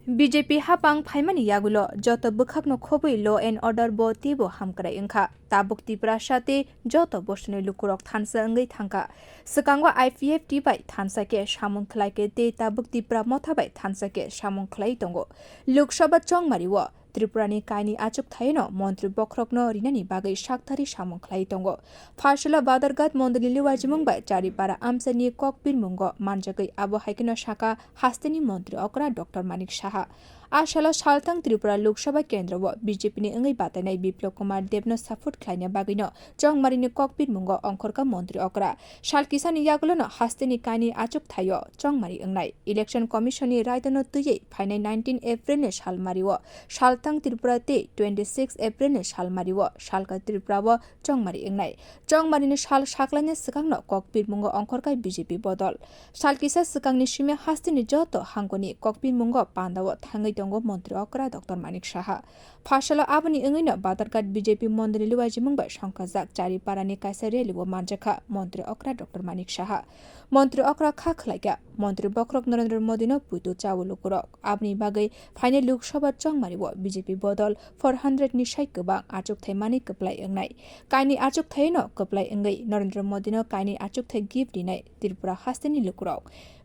BJP hapang phaimani yagulo joto bukhakno khobui law and order bo tibo hamkrai engkha tabuk tipra sate joto bosni lukurok thansa ngai thangka sakangwa IPFT bai thansa ke samung khlai ke te tabuk tipra motha bai thansa ke samung khlai tongo Lok Sabha chongmariwo Tripurani kaini achuk thaino montri bokrokno rinani bagai shakthari samung khlai tongo Phasalo Badharghat mondali luajimung bai Charipara amchaini kokpirmungo manjakha abo haikino shaka haste ni montri okra Dr.Manik Saha Asalo saltang Tripura Lok Sabha kendra wo BJP ni ngai batanai Dipak Majumder no support khlaina bagino chongmarini kokpirmungo ongkhorka montri okra salkisani yagulono haste ni kaini achuk thayo chongmari engnai election commission ni raidano tuye phainai 19 April ne salmariwo saltang Tripura te 26 April ne salmariwo salka Tripura wo chongmari engnai chongmarini sal saklane sikangno kokpirmungo ongkhorka BJP bodol salkisa sikangni sime haste ni joto hangoni kokpirmungo pandao thangai tongo montri okra Dr.Manik Saha Phasalo aboni engino Badharghat BJP mondali luajimung ba songchajakha Charipara ni kaisa reliwo manjakha montri okra Dr.Manik Saha montri okra kha khlaiga montri bokrok Narendra Modi no putu chawulu kurok abni bagai phaine Lok Sabha chongmariwo BJP bodol 400 ni sai kubang achuk thaimani kaplai engnai kaini achuk thaino kaplai engai Narendra Modi no kaini achuk thai gift dinai Tripura hasteni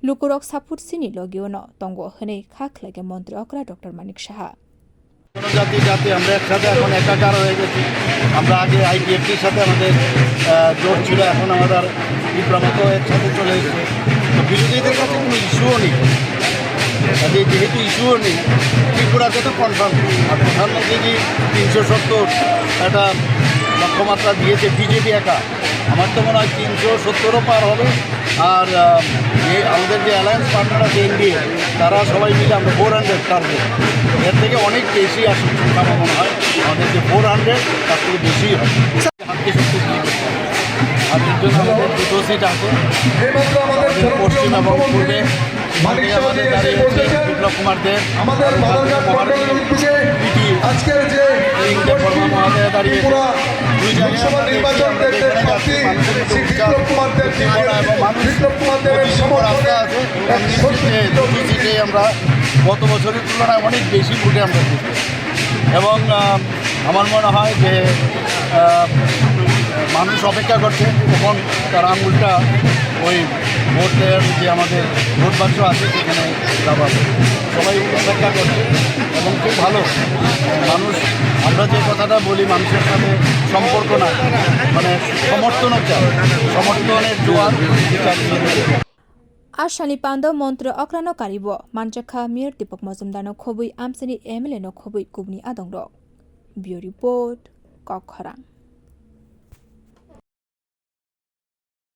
lukurok support sini logiono tongo hne kha khlaiga montri okra Dr.Manik Saha জাতি জাতি আমরা একসাথে এখন একাকার হয়ে গেছি আমরা আগে আইপিএফটির সাথে আমাদের জোট ছিল এখন আমাদের বিপ্লবত একসাথে চলে এসেছে তো বিরোধীদের কাছে কোনো ইস্যুও নেই যেহেতু ইস্যুও নেই ত্রিপুরাকে তো কনফার্ম আর প্রধানমন্ত্রী 370 একটা লক্ষ্যমাত্রা দিয়েছে বিজেপি একা আমার তো মনে হয় 370ও পার হবে আর আমাদের যে অ্যালায়েন্স পার্টনার আছে এনডিএ তারা সবাই মিলে আমরা 400 টার্গেট এর থেকে অনেক বেশি আসে আমার মনে হয় আমাদের যে 400 তার থেকে বেশি হয় হাতকে শক্তিশালী করতে হবে আর এর জন্য আমাদের দুটো সিট আছে পশ্চিম এবং পূর্বে আমাদের দাঁড়িয়ে হচ্ছে বিপ্লব কুমারদের মহাদেব দাঁড়িয়ে দুই জায়গায় আমরা গত বছরের তুলনায় অনেক বেশি ভোটে আমরা জিতবো এবং আমার মনে হয় যে মানুষ অপেক্ষা করছে তখন তার আঙুলটা ওই ভোটের যে আমাদের ভোট বাক্স আছে সেখানে দাবাবে সবাই অপেক্ষা করছে এবং খুব ভালো মানুষ আমরা যে কথাটা বলি মানুষের সাথে সম্পর্ক না মানে সমর্থনও চাই সমর্থনের জোয়ার Asalni panda montri okra no karibo manjakha mir Dipak Majumder no khobui amchaini MLA no khobui kubuni adongrok Bureau Report kokpirmungo